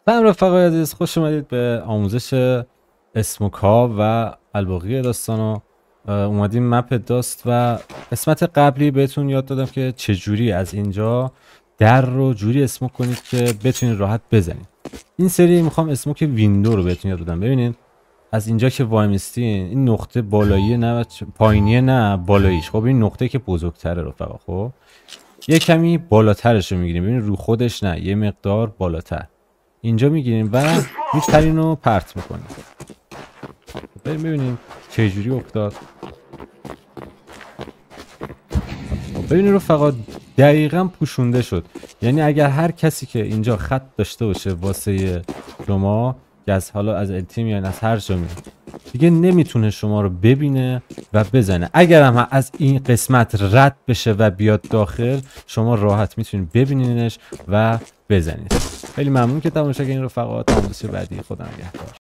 سلام رفقای عزیز، خوش اومدید به آموزش اسموک ها و الباقی داستان. اومدیم مپ داست و قسمت قبلی بهتون یاد دادم که چجوری از اینجا در رو جوری اسموک کنید که بتونید راحت بزنید. این سری میخوام اسموک ویندو رو بهتون یاد بدم. ببینید از اینجا که وای میستین، این نقطه بالایی نه پایینیه نه بالاییش. خب این نقطه که بزرگتره رفقا، خب یه کمی بالاترش رو میگیریم. ببینید رو خودش نه، یه مقدار بالاتر اینجا میگیریم و میپرین و پرت میکنیم. بریم ببینیم چجوری افتاد. ببینید رفقا دقیقا پوشونده شد. یعنی اگر هر کسی که اینجا خط داشته باشه واسه شما که از حالا از التی میان از هر جا میان دیگه نمیتونه شما رو ببینه و بزنه. اگر هم از این قسمت رد بشه و بیاد داخل، شما راحت میتونید ببینینش و بزنید. خیلی ممنون که تماشا کردین رفقا. تا آموزش بعدی، خدا نگهدار.